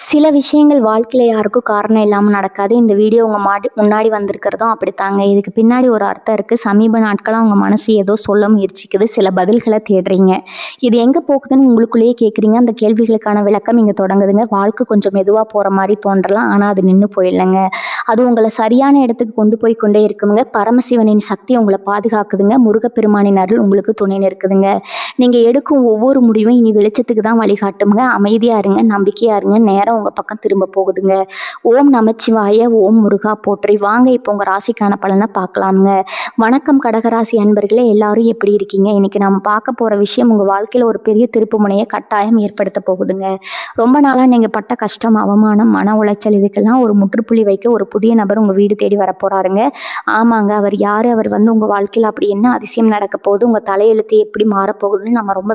சில விஷயங்கள் வாழ்க்கையில யாருக்கும் காரணம் இல்லாமல் நடக்காது. இந்த வீடியோ உங்க முன்னாடி வந்திருக்கிறதும் அப்படித்தாங்க. இதுக்கு பின்னாடி ஒரு அர்த்தம் இருக்கு. சமீப நாட்களா உங்க மனசு ஏதோ சொல்ல முயற்சிக்குது. சில பதில்களை தேடுறீங்க. இது எங்க போகுதுன்னு உங்களுக்குள்ளேயே கேட்குறீங்க. அந்த கேள்விகளுக்கான விளக்கம் இங்க தொடங்குதுங்க. வாழ்க்கை கொஞ்சம் மெதுவா போற மாதிரி தோன்றலாம். ஆனா அது நின்று போயிடலைங்க. அது உங்களை சரியான இடத்துக்கு கொண்டு போய் கொண்டே இருக்குங்க. பரமசிவனின் சக்தி உங்களை பாதுகாக்குதுங்க. முருகப்பெருமானின் அருள் உங்களுக்கு துணை நிற்குதுங்க. நீங்க எடுக்கும் ஒவ்வொரு முடிவும் இனி வெளிச்சத்துக்கு தான் வழிகாட்டுங்க. அமைதியா இருங்க, நம்பிக்கையா இருங்க. நேரம் உங்க பக்கம் திரும்ப போகுதுங்க. ஓம் நமச்சிவாய, ஓம் முருகா போற்றி. வாங்க இப்போ உங்க ராசிக்கான பலனை பார்க்கலாமுங்க. வணக்கம் கடகராசி அன்பர்களே, எல்லாரும் எப்படி இருக்கீங்க? இன்னைக்கு நம்ம பார்க்க போற விஷயம் உங்க வாழ்க்கையில ஒரு பெரிய திருப்பு முனையை கட்டாயம் ஏற்படுத்த போகுதுங்க. ரொம்ப நாளா நீங்க பட்ட கஷ்டம், அவமானம், மன உளைச்சல் இதுக்கெல்லாம் ஒரு முற்றுப்புள்ளி வைக்க ஒரு புதிய நபர் உங்க வீடு தேடி வர போறாருங்க. ஆமாங்க, அவர் யாரு? அவர் உங்க வாழ்க்கையில அப்படி என்ன அதிசயம் நடக்க போகுது? உங்க தலையெழுத்து எப்படி மாறப்போகுதுன்னு நம்ம ரொம்ப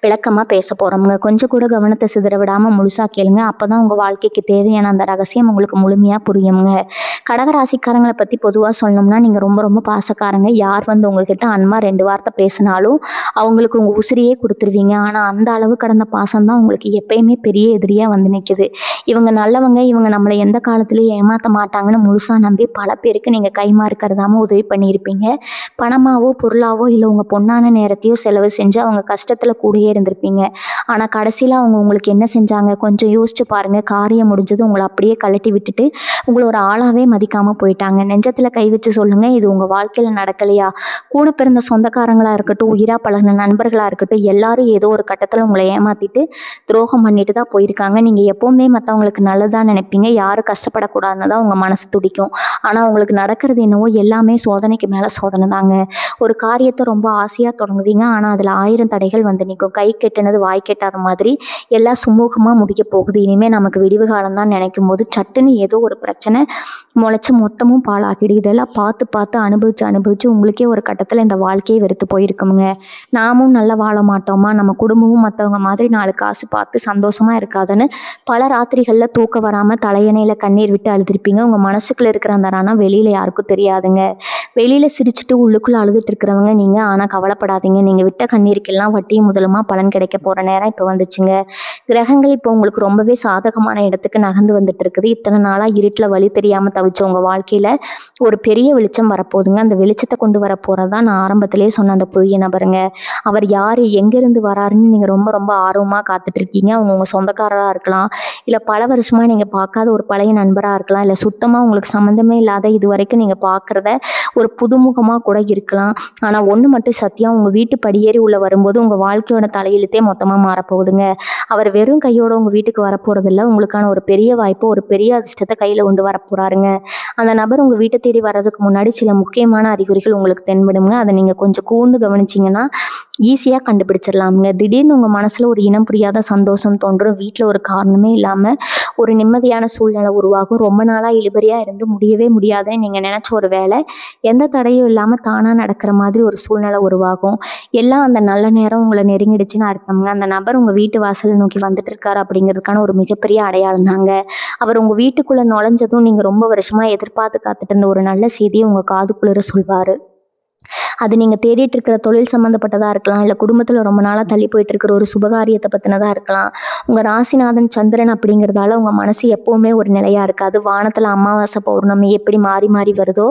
விளக்கமா பேச போறோம்ங்க. கொஞ்சம் கூட கவனத்தை சிதற விடாம முழுசா கேளுங்க. அப்பதான் உங்க வாழ்க்கைக்கு தேவையான அந்த ரகசியம் உங்களுக்கு முழுமையா புரியுங்க. கடகராசிக்காரங்களை பத்தி பொதுவா சொல்லணும்னா, நீங்க ரொம்ப ரொம்ப பாசக்காரங்க. யார் உங்ககிட்ட அன்பா 2 வார்த்தை பேசினாலும் அவங்களுக்கு உங்க உசிரியே கொடுத்துருவீங்க. ஆனா அந்த அளவு கடந்த பாசம் தான் உங்களுக்கு எப்பயுமே பெரிய எதிரியா வந்து நிக்குது. இவங்க நல்லவங்க, இவங்க நம்மளை எந்த காலத்திலயும் ஏமாத்த மாட்டாங்கன்னு முழுசா நம்பி பல பேருக்கு நீங்க கைமாறு கருதாம உதவி பண்ணியிருப்பீங்க. பணமாவோ பொருளாவோ இல்லை உங்க பொண்ணான நேரத்தையோ செலவு செஞ்சு அவங்க கஷ்டத்துல கூடயே இருந்திருப்பீங்க. ஆனா கடைசியில அவங்க உங்களுக்கு என்ன செஞ்சாங்க? கொஞ்சம் யோசிச்சு பாருங்க. காரியம் முடிஞ்சது உங்களை அப்படியே கழட்டி விட்டுட்டு உங்களை ஒரு ஆளாவே மதிக்காம போயிட்டாங்க. நெஞ்சத்துல கை வச்சு சொல்லுங்க, இது உங்க வாழ்க்கையில நடக்கலையா? கூட பிறந்த சொந்தக்காரங்களா இருக்கட்டும், உயிரா பழகின நண்பர்களா இருக்கட்டும், எல்லாரும் ஏதோ ஒரு கட்டத்துல உங்களை ஏமாத்திட்டு துரோகம் பண்ணிட்டு தான் போயிருக்காங்க. நீங்க எப்பவுமே மற்றவங்களுக்கு நல்லதா நினைப்பீங்க. யாரும் கஷ்டப்படக்கூடாதுன்னு தான் உங்க மனசு துடிக்கும். ஆனா உங்களுக்கு நடக்கிறது என்னவோ எல்லாமே சோதனைக்கு மேல சோதனை தாங்க. ஒரு காரியத்தை ரொம்ப ஆசையா தொடங்குவீங்க. ஆனா அதுல 1000 தடைகள் வந்து நிற்கும். கை கெட்டினது வாய் கெட்டாத மாதிரி எல்லாம் சுமூகமா முடிக்க போகுது. இனிமே நமக்கு விடிவு காலம் தான் நினைக்கும் போது சட்டுன்னு ஏதோ ஒரு பிரச்சனை முளைச்சு மொத்தமும் பாழாக்கிடு. இதெல்லாம் பார்த்து பார்த்து அனுபவிச்சு உங்களுக்கே ஒரு கட்டத்துல இந்த வாழ்க்கையை வெறுத்து போயிருக்குங்க. நாமும் நல்லா வாழ மாட்டோமா? நம்ம குடும்பமும் மற்றவங்க மாதிரி 4 காசு பார்த்து சந்தோஷமா இருக்காதுன்னு பல ராத்திரிகள்ல தூக்க வராம தலையணையில கண்ணீர் விட்டு அழுதுருப்பீங்க. உங்க மனசுக்குள்ள இருக்கிற அந்த ரணம் வெளியில யாருக்கும் தெரியாதுங்க. வெளியில சிரிச்சுட்டு உள்ளுக்குள்ள அழுதுட்டு இருக்கிறவங்க நீங்க. ஆனா கவலைப்படாதீங்க. நீங்க விட்ட கண்ணீருக்கெல்லாம் வட்டியும் முதலுமா பலன் கிடைக்க போற நேரம் இப்போ வந்துச்சுங்க. கிரகங்கள் இப்போ உங்களுக்கு ரொம்பவே சாதகமான இடத்துக்கு நகர்ந்து வந்துட்டு இருக்குது. இத்தனை நாளா இருட்டுல வழி தெரியாம தவிச்ச உங்க வாழ்க்கையில ஒரு பெரிய வெளிச்சம் வரப்போகுதுங்க. அந்த வெளிச்சத்தை கொண்டு வர போறதான் நான் ஆரம்பத்திலேயே சொன்ன அந்த புதிய நபருங்க. அவர் யாரு, எங்கிருந்து வராருன்னு நீங்க ரொம்ப ரொம்ப ஆர்வமா காத்துட்டு இருக்கீங்க. அவங்க உங்க சொந்தக்காரரா இருக்கலாம், இல்ல பல வருஷமா நீங்க பார்க்காத ஒரு பழைய நண்பரா இருக்கலாம், இல்ல சுத்தமா உங்களுக்கு சம்மந்தமே இல்லாத இது வரைக்கும் நீங்க பார்க்கறத ஒரு புதுமுகமா கூட இருக்கலாம். ஆனா ஒண்ணு மட்டும் சத்தியம், உங்க வீட்டு படியேறி உள்ள வரும்போது உங்க வாழ்க்கையோட தலையெழுத்தே மொத்தமா மாறப்போகுதுங்க. அவர் வெறும் கையோட உங்க வீட்டுக்கு வரப்போறதில்ல, உங்களுக்கான ஒரு பெரிய வாய்ப்பு, ஒரு பெரிய அதிர்ஷ்டத்தை கையில கொண்டு வரப்போறாருங்க. அந்த நபர் உங்க வீட்டை தேடி வர்றதுக்கு முன்னாடி சில முக்கியமான அறிகுறிகள் உங்களுக்கு தென்படுங்க. அதை நீங்க கொஞ்சம் கூர்ந்து கவனிச்சிங்கன்னா ஈஸியா கண்டுபிடிச்சிடலாமுங்க. திடீர்னு உங்க மனசுல ஒரு இனம் புரியாத சந்தோஷம் தோன்றும். வீட்டுல ஒரு காரணமே இல்லாம ஒரு நிம்மதியான சூழ்நிலை உருவாகும். ரொம்ப நாளா இழுபறியா இருந்து முடியவே முடியாதுன்னு நீங்க நினைச்ச ஒரு வேலை எந்த தடையும் இல்லாம தானா நடக்கிற மாதிரி ஒரு சூழ்நிலை உருவாகும். எல்லாம் அந்த நல்ல நேரம் உங்களை நெருங்கிடுச்சுன்னு அர்த்தம்ங்க. அந்த நபர் உங்க வீட்டு வாசலை நோக்கி வந்துட்டு இருக்காரு அப்படிங்கிறதுக்கான ஒரு மிகப்பெரிய அடையாளம் தாங்க. அவர் உங்க வீட்டுக்குள்ள நுழைஞ்சதும் நீங்க ரொம்ப வருஷமா எதிர்பார்த்து காத்துட்டு இருந்த ஒரு நல்ல செய்தியை உங்க காதுக்குள்ள சொல்வாரு. அது நீங்க தேடிட்டு இருக்கிற தொழில் சம்மந்தப்பட்டதா இருக்கலாம், இல்லை குடும்பத்தில் ரொம்ப நாளாக தள்ளி போயிட்டு இருக்கிற ஒரு சுபகாரியத்தை பற்றினதா இருக்கலாம். உங்கள் ராசிநாதன் சந்திரன் அப்படிங்கிறதால உங்கள் மனசு எப்போவுமே ஒரு நிலையாக இருக்காது. வானத்தில் அமாவாசை பௌர்ணமி எப்படி மாறி மாறி வருதோ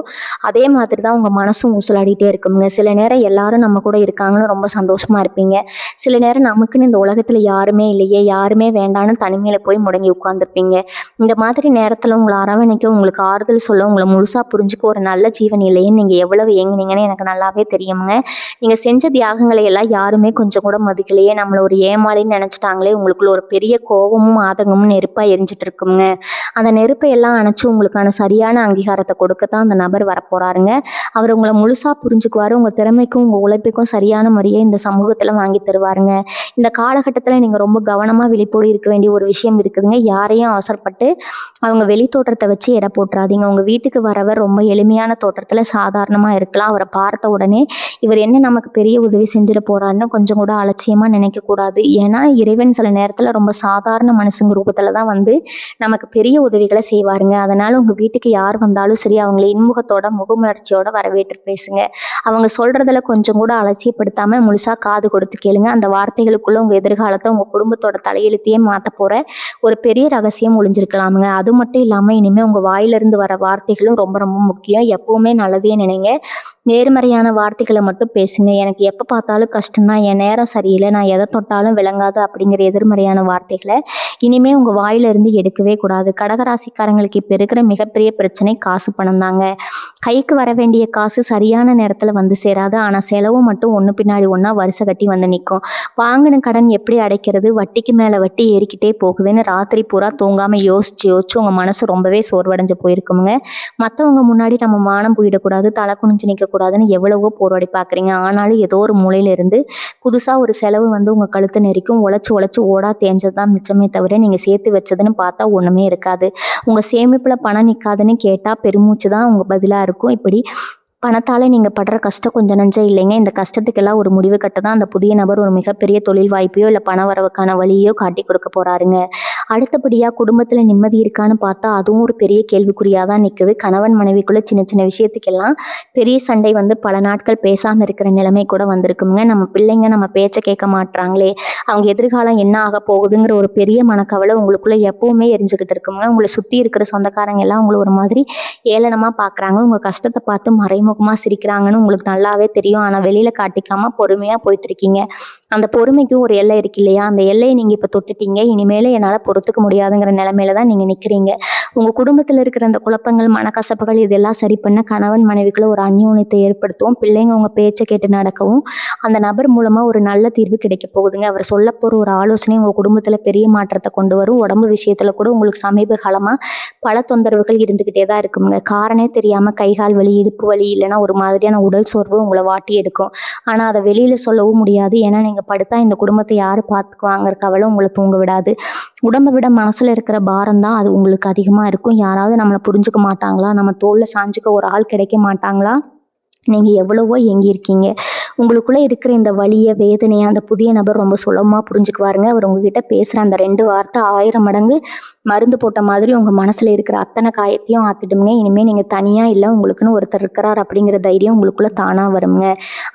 அதே மாதிரி தான் உங்கள் மனசும் ஊசலாடிட்டே இருக்குங்க. சில நேரம் எல்லாரும் நம்ம கூட இருக்காங்கன்னு ரொம்ப சந்தோஷமாக இருப்பீங்க. சில நேரம் நமக்குன்னு இந்த உலகத்தில் யாருமே இல்லையே, யாருமே வேண்டான்னு தனிமையில் போய் முடங்கி உட்காந்துருப்பீங்க. இந்த மாதிரி நேரத்தில் உங்களை அரவணைக்க, உங்களுக்கு ஆறுதல் சொல்ல, உங்களை முழுசாக புரிஞ்சுக்க ஒரு நல்ல ஜீவன் இல்லையேன்னு நீங்கள் எவ்வளவு ஏங்குனீங்கன்னு எனக்கு நல்லாவே தெரியுங்க. நீங்க செஞ்ச தியாகங்களை எல்லாம் யாருமே கொஞ்சம் கூட மதிக்கலையே, நம்மள ஒரு ஏமாளின்னு நினைச்சிட்டாங்களே, உங்களுக்குள்ள ஒரு பெரிய கோபமும் ஆதங்கமும் நெருப்பா எரிஞ்சிட்டு இருக்குங்க. அந்த நெருப்பை எல்லாம் அணைச்சு உங்களுக்கான சரியான அங்கீகாரத்தை கொடுக்கத்தான் அந்த நபர் வரப்போறாருங்க. அவர் உங்களை முழுசா புரிஞ்சுக்குவாரு. உங்க திறமைக்கும் உங்க உழைப்புக்கும் சரியான முறையை இந்த சமூகத்துல வாங்கி தருவாருங்க. இந்த காலகட்டத்துல நீங்க ரொம்ப கவனமா விழிப்போடு இருக்க வேண்டிய ஒரு விஷயம் இருக்குதுங்க. யாரையும் அவசரப்பட்டு அவங்க வெளி தோற்றத்தை வச்சு எடை போட்டுறாதீங்க. உங்க வீட்டுக்கு வரவர் ரொம்ப எளிமையான தோற்றத்துல சாதாரணமா இருக்கலாம். அவரை பார்த்த உடனே உடனே இவர் என்ன நமக்கு பெரிய உதவி செஞ்சிட போறாருன்னு கொஞ்சம் கூட அலட்சியமாக நினைக்கக்கூடாது. ஏன்னா இறைவன் சில நேரத்தில் ரொம்ப சாதாரண மனுஷங்க ரூபத்தில் தான் வந்து நமக்கு பெரிய உதவிகளை செய்வாருங்க. அதனால் உங்கள் வீட்டுக்கு யார் வந்தாலும் சரி அவங்கள இன்முகத்தோட முகமலர்ச்சியோட வரவேற்று பேசுங்க. அவங்க சொல்கிறதில் கொஞ்சம் கூட அலட்சியப்படுத்தாமல் முழுசாக காது கொடுத்து கேளுங்க. அந்த வார்த்தைகளுக்குள்ளே உங்கள் எதிர்காலத்தை உங்கள் குடும்பத்தோட தலையெழுத்தையே மாற்ற போகிற ஒரு பெரிய ரகசியம் ஒளிஞ்சிருக்கலாமுங்க. அது மட்டும் இல்லாமல் இனிமேல் உங்கள் வாயிலிருந்து வர வார்த்தைகளும் ரொம்ப ரொம்ப முக்கியம். எப்போவுமே நல்லதே நினைங்க. நேர்மறையான வார்த்தைகளை மட்டும் பேசுங்க. எனக்கு எப்போ பார்த்தாலும் கஷ்டம்தான், என் நேரம் சரியில்லை, நான் எதை தொட்டாலும் விளங்காது அப்படிங்கிற எதிர்மறையான வார்த்தைகளை இனிமேல் உங்கள் வாயிலிருந்து எடுக்கவே கூடாது. கடகராசிக்காரங்களுக்கு இப்போ இருக்கிற மிகப்பெரிய பிரச்சனை காசு பணம் தாங்க. கைக்கு வர வேண்டிய காசு சரியான நேரத்தில் வந்து சேராது. ஆனால் செலவு மட்டும் ஒன்று பின்னாடி ஒன்றா வரிசை கட்டி வந்து நிற்கும். வாங்கின கடன் எப்படி அடைக்கிறது, வட்டிக்கு மேலே வட்டி ஏறிக்கிட்டே போகுதுன்னு ராத்திரி பூரா தூங்காமல் யோசிச்சு யோசிச்சு உங்கள் மனசு ரொம்பவே சோர்வடைஞ்சு போயிருக்குங்க. மற்றவங்க முன்னாடி நம்ம மானம் போயிடக்கூடாது, தலை குனிஞ்சு நிற்கக்கூடாதுன்னு எவ்வளவோ போராடி பார்க்குறீங்க. ஆனாலும் ஏதோ ஒரு மூலையிலேருந்து புதுசாக ஒரு செலவு வந்து உங்கள் கழுத்தை நெரிக்கும். உழைச்சி உழைச்சி ஓடா தேஞ்சது தான் மிச்சமே தவிர நீங்கள் சேர்த்து வச்சதுன்னு பார்த்தா ஒன்றுமே இருக்காது. உங்கள் சேமிப்பில் பணம் நிற்காதுன்னு கேட்டால் பெருமூச்சு தான் உங்கள் பதிலாக இருக்கும். இப்படி பணத்தால் நீங்கள் படுற கஷ்டம் கொஞ்சம் நஞ்சம் இல்லைங்க. இந்த கஷ்டத்துக்கெல்லாம் ஒரு முடிவு கட்ட தான் அந்த புதிய நபர் ஒரு மிகப்பெரிய தொழில் வாய்ப்பையோ இல்லை பண வரவுக்கான வழியோ காட்டி கொடுக்க போகிறாருங்க. அடுத்தபடியாக குடும்பத்தில் நிம்மதி இருக்கான்னு பார்த்தா அதுவும் ஒரு பெரிய கேள்விக்குறியாக தான் நிற்குது. கணவன் மனைவிக்குள்ளே சின்ன சின்ன விஷயத்துக்கெல்லாம் பெரிய சண்டை வந்து பல நாட்கள் பேசாமல் இருக்கிற நிலைமை கூட வந்திருக்குங்க. நம்ம பிள்ளைங்க நம்ம பேச்சை கேட்க மாட்றாங்களே, அவங்க எதிர்காலம் என்ன ஆக போகுதுங்கிற ஒரு பெரிய மனக்கவலை உங்களுக்குள்ளே எப்போவுமே எரிஞ்சுக்கிட்டு இருக்குங்க. உங்களை சுற்றி இருக்கிற சொந்தக்காரங்க எல்லாம் உங்களை ஒரு மாதிரி ஏளனமாக பார்க்குறாங்க. உங்கள் கஷ்டத்தை பார்த்து மறைமுகமாக சிரிக்கிறாங்கன்னு உங்களுக்கு நல்லாவே தெரியும். ஆனால் வெளியில் காட்டிக்காமல் பொறுமையாக போயிட்டு இருக்கீங்க. அந்த பொறுமைக்கும் ஒரு எல்லை இருக்கு இல்லையா? அந்த எல்லையை நீங்கள் இப்போ தொட்டுட்டீங்க. இனிமேல் என்னால் பொறுத்துக்க முடியாதுங்கிற நிலைமையில தான் நீங்கள் நிற்கிறீங்க. உங்கள் குடும்பத்தில் இருக்கிற அந்த குழப்பங்கள், மனக்கசப்புகள் இதெல்லாம் சரி பண்ண கணவன் மனைவிக்குள்ள ஒரு அந்யோன்யத்தை ஏற்படுத்தவும், பிள்ளைங்க உங்கள் பேச்சை கேட்டு நடக்கவும் அந்த நபர் மூலமாக ஒரு நல்ல தீர்வு கிடைக்க போகுதுங்க. அவர் சொல்ல போகிற ஒரு ஆலோசனை உங்கள் குடும்பத்தில் பெரிய மாற்றத்தை கொண்டு வரும். உடம்பு விஷயத்தில் கூட உங்களுக்கு சமீப காலமாக பல தொந்தரவுகள் இருந்துக்கிட்டே தான் இருக்குங்க. காரணே தெரியாமல் கைகால் வலி, இடுப்பு வலி, இல்லைன்னா ஒரு மாதிரியான உடல் சோர்வு உங்களை வாட்டி எடுக்கும். ஆனால் அதை வெளியில் சொல்லவும் முடியாது. ஏன்னா நீங்கள் படுத்தா இந்த குடும்பத்தை யார் பார்த்துக்குவாங்கிற கவலை உங்களை தூங்க விடாது. உடம்பை விட மனசில் இருக்கிற பாரம் தான் அது உங்களுக்கு அதிகமாக இருக்கும். யாராவது நம்மளை புரிஞ்சுக்க மாட்டாங்களா, நம்ம தோளில் சாஞ்சுக்க ஒரு ஆள் கிடைக்க மாட்டாங்களா, நீங்கள் எவ்வளவோ ஏங்கியிருக்கீங்க. உங்களுக்குள்ளே இருக்கிற இந்த வலியை, வேதனையை அந்த புதிய நபர் ரொம்ப சுலபமாக புரிஞ்சுக்குவாருங்க. அவர் உங்ககிட்ட பேசுகிற அந்த 2 வார்த்தை 1000 மடங்கு மருந்து போட்ட மாதிரி உங்கள் மனசில் இருக்கிற அத்தனை காயத்தையும் ஆற்றிடுங்க. இனிமேல் நீங்கள் தனியாக இல்லை, உங்களுக்குன்னு ஒருத்தர் இருக்கிறார் அப்படிங்கிற தைரியம் உங்களுக்குள்ளே தானாக வருங்க.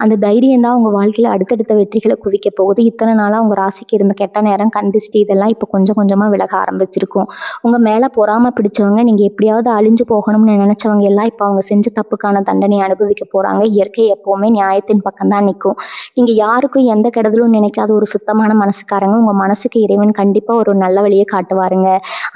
அந்த தைரியம் தான் உங்கள் வாழ்க்கையில் அடுத்தடுத்த வெற்றிகளை குவிக்க போகுது. இத்தனை நாளாக உங்கள் ராசிக்கு இருந்த கெட்ட நேரம், கந்திஷ்டி இதெல்லாம் இப்போ கொஞ்சம் கொஞ்சமாக விலக ஆரம்பிச்சிருக்கும். உங்கள் மேலே பொறாமை பிடிச்சவங்க, நீங்கள் எப்படியாவது அழிஞ்சு போகணும்னு நினச்சவங்க எல்லாம் இப்போ அவங்க செஞ்ச தப்புக்கான தண்டனை அனுபவிக்க போகிறாங்க. இயற்கை எப்போவுமே நியாயத்தின் பக்கம் தான் நிற்கும். நீங்கள் யாருக்கும் எந்த கெடுதலும் நினைக்காத ஒரு சுத்தமான மனசுக்காரங்க. உங்கள் மனசுக்கு இறைவன் கண்டிப்பாக ஒரு நல்ல வழியை காட்டுவாருங்க.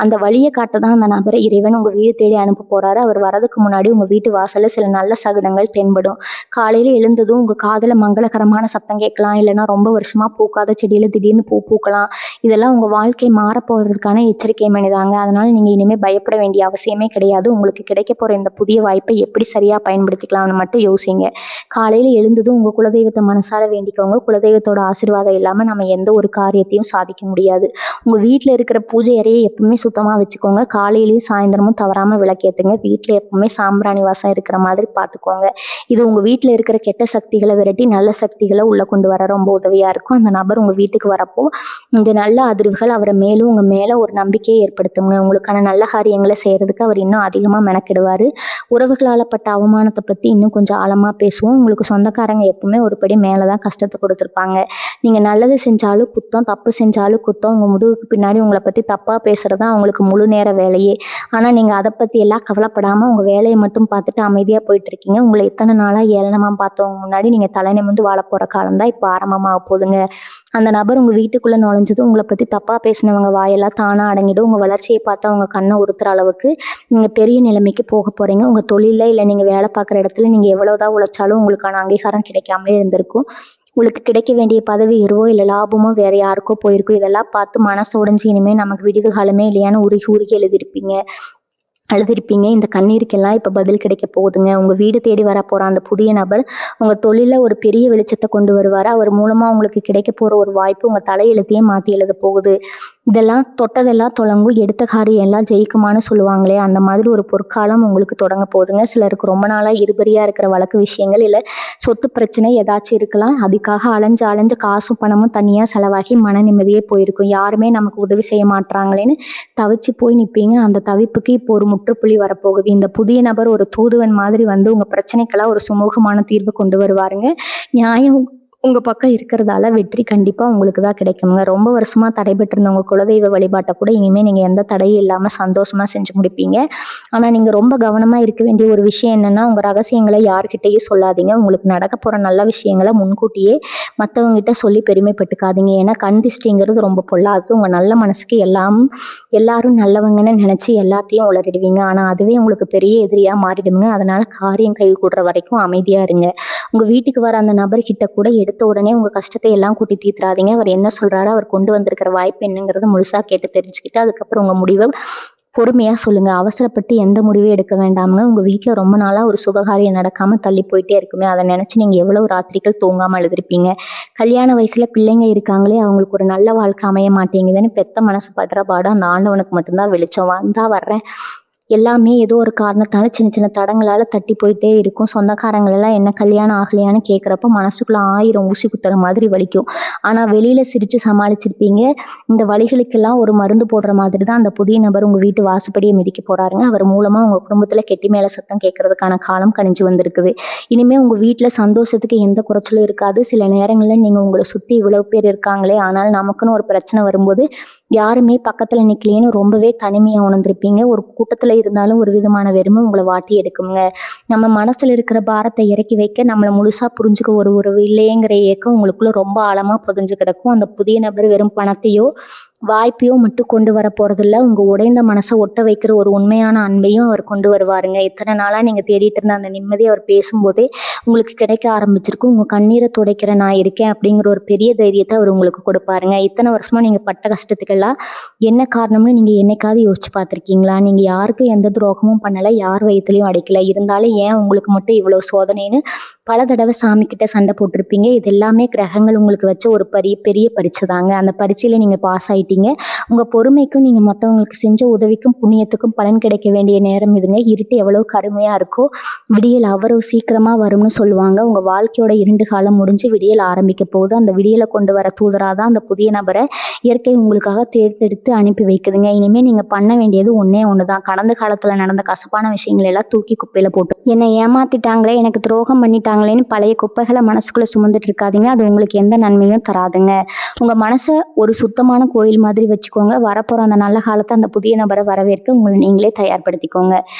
அந்த வழியை காட்ட தான் அந்த நபரை இறைவன் உங்கள் வீடு தேடி அனுப்ப போகிறாரு. அவர் வரதுக்கு முன்னாடி உங்கள் வீட்டு வாசலில் சில நல்ல சகுனங்கள் தென்படும். காலையில் எழுந்ததும் உங்கள் காதில் மங்களகரமான சத்தம் கேட்கலாம். இல்லைன்னா ரொம்ப வருஷமாக பூக்காத செடியில் திடீர்னு பூக்கலாம். இதெல்லாம் உங்கள் வாழ்க்கை மாறப்போகிறதுக்கான எச்சரிக்கை மணிதாங்க. அதனால் நீங்கள் இனிமேல் பயப்பட வேண்டிய அவசியமே கிடையாது. உங்களுக்கு கிடைக்க போகிற இந்த புதிய வாய்ப்பை எப்படி சரியாக பயன்படுத்திக்கலாம்னு மட்டும் யோசிங்க. காலையில் எழுந்ததும் உங்கள் குலதெய்வத்தை மனசார வேண்டிக்கோங்க. குலதெய்வத்தோட ஆசீர்வாதம் இல்லாமல் நம்ம எந்த ஒரு காரியத்தையும் சாதிக்க முடியாது. உங்கள் வீட்டில் இருக்கிற பூஜை அறையை எப்பவுமே சுத்தமாக வச்சுக்கோங்க. காலையிலையும் சாயந்தரமும் தவறாமல் விளக்கேற்றுங்க. வீட்டில் எப்பவுமே சாம்பிராணி வாசம் இருக்கிற மாதிரி பார்த்துக்கோங்க. இது உங்கள் வீட்டில் இருக்கிற கெட்ட சக்திகளை விரட்டி நல்ல சக்திகளை உள்ளே கொண்டு வர ரொம்ப உதவியாக இருக்கும். அந்த நபர் உங்கள் வீட்டுக்கு வரப்போ இந்த நல்ல அதிர்வுகள் அவரை மேலும் உங்கள் மேலே ஒரு நம்பிக்கையை ஏற்படுத்துங்க. உங்களுக்கான நல்ல காரியங்களை செய்கிறதுக்கு அவர் இன்னும் அதிகமாக மெனக்கிடுவார். உறவுகளால் பட்ட அவமானத்தை பற்றி இன்னும் கொஞ்சம் ஆழமாக பேசுவோம். உங்களுக்கு சொந்தக்காரங்க எப்பவுமே ஒரு படி மேலே தான் கஷ்டத்தை கொடுத்துருப்பாங்க. நீங்கள் நல்லது செஞ்சாலும் குத்தம், தப்பு செஞ்சாலும் குத்தம். உங்கள் முதுகுக்கு பின்னாடி உங்களை பற்றி தப்பாக பேசுகிறது தான் அவங்களுக்கு முழு நேர வேலையே. ஆனால் நீங்கள் அதை பற்றி எல்லாம் கவலைப்படாமல் உங்கள் வேலையை மட்டும் பார்த்துட்டு அமைதியாக போயிட்டுருக்கீங்க. உங்களை இத்தனை நாளாக ஏளனமாக பார்த்தவங்க முன்னாடி நீங்கள் தலை நிமிர்ந்து வாழ போகிற காலம் தான் இப்போ ஆரம்பமாக போகுதுங்க. அந்த நபர் உங்கள் வீட்டுக்குள்ளே நுழைஞ்சதும் உங்களை பற்றி தப்பாக பேசினவங்க வாயெல்லாம் தானாக அடங்கிடும். உங்கள் வளர்ச்சியை பார்த்து அவங்க கண்ணை உறுத்துற அளவுக்கு நீங்கள் பெரிய நிலைமைக்கு போக போகிறீங்க. உங்கள் தொழிலில் இல்லை நீங்கள் வேலை பார்க்குற இடத்துல நீங்கள் எவ்வளோதான் உழைச்சாலும் உங்களுக்கான அங்கீகாரம் கிடைக்காமலே இருந்திருக்கும். உங்களுக்கு கிடைக்க வேண்டிய பதவி உயர்வோ இல்லை லாபமோ வேறு யாருக்கோ போயிருக்கும். இதெல்லாம் பார்த்து மனசு உடைஞ்சு இனிமேல் நமக்கு விடிவு காலமே இல்லையான்னு உருகி உருகி அழுதிருப்பீங்க. இந்த கண்ணீருக்கெல்லாம் இப்போ பதில் கிடைக்க போகுதுங்க. உங்கள் வீடு தேடி வர போகிற அந்த புதிய நபர் உங்கள் தொழிலில் ஒரு பெரிய வெளிச்சத்தை கொண்டு வருவார். அவர் மூலமாக உங்களுக்கு கிடைக்க போகிற ஒரு வாய்ப்பு உங்கள் தலையெழுத்தையே மாற்றி எழுத போகுது. இதெல்லாம் தொட்டதெல்லாம் தொடங்கும், எடுத்த காரியம் எல்லாம் ஜெயிக்குமான்னு சொல்லுவாங்களே, அந்த மாதிரி ஒரு பொற்காலம் உங்களுக்கு தொடங்க போகுதுங்க. சிலருக்கு ரொம்ப நாளா இழுபறியா இருக்கிற வழக்கு விஷயங்கள், இல்ல சொத்து பிரச்சனை ஏதாச்சும் இருக்கலாம். அதுக்காக அலைஞ்சு அலைஞ்சு காசும் பணமும் தனியா செலவாகி மன நிம்மதியே போயிருக்கும். யாருமே நமக்கு உதவி செய்ய மாட்றாங்களேன்னு தவிச்சு போய் நிப்பீங்க. அந்த தவிப்புக்கு இப்போ ஒரு முற்றுப்புள்ளி வரப்போகுது. இந்த புதிய நபர் ஒரு தூதுவன் மாதிரி வந்து உங்க பிரச்சனைக்கெல்லாம் ஒரு சுமூகமான தீர்வு கொண்டு வருவாருங்க. நியாயம் உங்க பக்கம் இருக்கிறதால வெற்றி கண்டிப்பா உங்களுக்கு தான் கிடைக்குங்க. ரொம்ப வருஷமா தடைபெற்றிருந்த உங்க குலதெய்வ வழிபாட்டை கூட இனிமே நீங்க எந்த தடையும் இல்லாம சந்தோஷமா செஞ்சு முடிப்பீங்க. ஆனா நீங்க ரொம்ப கவனமா இருக்க வேண்டிய ஒரு விஷயம் என்னன்னா, உங்க ரகசியங்களை யார்கிட்டயும் சொல்லாதீங்க. உங்களுக்கு நடக்க போற நல்ல விஷயங்களை முன்கூட்டியே மத்தவங்ககிட்ட சொல்லி பெருமைப்பட்டுக்காதீங்க. ஏன்னா கண் திஷ்டிங்கிறது ரொம்ப பொல்லாதது. உங்க நல்ல மனசுக்கு எல்லாரும் நல்லவங்கன்னு நினைச்சு எல்லாத்தையும் உளறிடுவீங்க. ஆனா அதுவே உங்களுக்கு பெரிய எதிரியா மாறிடுங்க. அதனால காரியம் கை கூடுற வரைக்கும் அமைதியா இருங்க. உங்க வீட்டுக்கு வர அந்த நபர்கிட்ட கூட எடுத்த உடனே உங்க கஷ்டத்தை எல்லாம் கூட்டி தீர்த்துறாதீங்க. அவர் என்ன சொல்றாரு, அவர் கொண்டு வந்திருக்கிற வாய்ப்பு என்னங்கிறத முழுசா கேட்டு தெரிஞ்சுக்கிட்டு அதுக்கப்புறம் உங்க முடிவை பொறுமையா சொல்லுங்க. அவசரப்பட்டு எந்த முடிவும் எடுக்க வேண்டாமுங்க. உங்க வீட்டுல ரொம்ப நாளா ஒரு சுபகாரியம் நடக்காம தள்ளி போயிட்டே இருக்குமே, அதை நினைச்சு நீங்க எவ்வளவு ராத்திரிகள் தூங்காம அழுதுருப்பீங்க. கல்யாண வயசுல பிள்ளைங்க இருக்காங்களே, அவங்களுக்கு ஒரு நல்ல வாழ்க்கை அமைய மாட்டேங்குதுன்னு பெத்த மனசு படுற பாடம் அந்த ஆண்டவனுக்கு மட்டும்தான் வெளிச்சம். வந்தா வர்றேன், எல்லாமே ஏதோ ஒரு காரணத்தால சின்ன சின்ன தடங்களால தட்டி போயிட்டே இருக்கும். சொந்தக்காரங்கள் எல்லாம் என்ன கல்யாணம் ஆகலையான்னு கேட்குறப்ப மனசுக்குள்ள 1000 ஊசி குத்துற மாதிரி வலிக்கும். ஆனா வெளியில சிரிச்சு சமாளிச்சிருப்பீங்க. இந்த வலிகளுக்கெல்லாம் ஒரு மருந்து போடுற மாதிரி தான் அந்த புதிய நபர் உங்க வீட்டு வாசப்படியை மிதிக்க போறாருங்க. அவர் மூலமா உங்க குடும்பத்துல கெட்டி மேல சத்தம் கேட்கறதுக்கான காலம் கணிஞ்சு வந்திருக்குது. இனிமே உங்க வீட்டுல சந்தோஷத்துக்கு எந்த குறைச்சலும் இருக்காது. சில நேரங்கள்ல நீங்க உங்களை சுத்தி இவ்வளவு பேர் இருக்காங்களே, ஆனால் நமக்குன்னு ஒரு பிரச்சனை வரும்போது யாருமே பக்கத்துல நிக்கலையேன்னு ரொம்பவே தனிமையா உணர்ந்திருப்பீங்க. ஒரு கூட்டத்துல இருந்தாலும் ஒரு விதமான வெறுமை உங்களை வாட்டி எடுக்குங்க. நம்ம மனசுல இருக்கிற பாரத்தை இறக்கி வைக்க நம்மளை முழுசா புரிஞ்சுக்க ஒரு உறவு இல்லையேங்கிற ஏக்கம் உங்களுக்குள்ள ரொம்ப ஆழமா புதைஞ்சு கிடக்கும். அந்த புதிய நபர் வெறும் பணத்தையோ வாய்ப்பையோ மட்டும் கொண்டு வர போறதில்ல. உங்க உடைந்த மனசை ஒட்ட வைக்கிற ஒரு உண்மையான அன்பையும் அவர் கொண்டு வருவாருங்க. இத்தனை நாளா நீங்க தேடிட்டு இருந்த அந்த நிம்மதி அவர் பேசும்போதே உங்களுக்கு கிடைக்க ஆரம்பிச்சிருக்கும். உங்க கண்ணீரை துடைக்கிற நான் இருக்கேன் அப்படிங்கிற ஒரு பெரிய தைரியத்தை அவர் உங்களுக்கு கொடுப்பாருங்க. இத்தனை வருஷமா நீங்க பட்ட கஷ்டத்துக்கெல்லாம் என்ன காரணம்னு நீங்க என்னைக்காவது யோசிச்சு பார்த்துருக்கீங்களா? நீங்க யாருக்கும் எந்த துரோகமும் பண்ணல, யார் வயிற்றுலையும் அடைக்கல. இருந்தாலும் ஏன் உங்களுக்கு மட்டும் இவ்வளவு சோதனைன்னு பல தடவை சாமி கிட்ட சண்டை போட்டிருப்பீங்க. இது எல்லாமே கிரகங்கள் உங்களுக்கு வச்ச ஒரு பெரிய பரீட்சை தாங்க. அந்த பரீட்சையில நீங்க பாஸ் ஆயிட்டீங்க. உங்க பொறுமைக்கும் நீங்க மற்றவங்களுக்கு செஞ்ச உதவிக்கும் புண்ணியத்துக்கும் பலன் கிடைக்க வேண்டிய நேரம் இதுங்க. இருட்டு எவ்வளவு கருமையா இருக்கோ விடியல் அவ்வளவு சீக்கிரமா வரும்னு சொல்லுவாங்க. உங்க வாழ்க்கையோட 2 காலம் முடிஞ்சு விடியல் ஆரம்பிக்க போகுது. அந்த விடியலை கொண்டு வர தூதராதான் அந்த புதிய நபரை இயற்கை உங்களுக்காக தேர்ந்தெடுத்து அனுப்பி வைக்குதுங்க. இனிமே நீங்க பண்ண வேண்டியது ஒன்னே ஒண்ணுதான். கடந்த காலத்துல நடந்த கசப்பான விஷயங்கள் எல்லாம் தூக்கி குப்பையில போட்டு என்னை ஏமாத்திட்டாங்களே, எனக்கு துரோகம் பண்ணிட்டாங்களேன்னு பழைய குப்பைகளை மனசுக்குள்ள சுமந்துட்டு இருக்காதீங்க. அது உங்களுக்கு எந்த நன்மையும் தராதுங்க. உங்க மனசை ஒரு சுத்தமான கோயில் மாதிரி வச்சுக்கோங்க. வரப்போற அந்த நல்ல காலத்தை அந்த புதிய நபரை வரவேற்க உங்களை நீங்களே தயார்படுத்திக்கோங்க.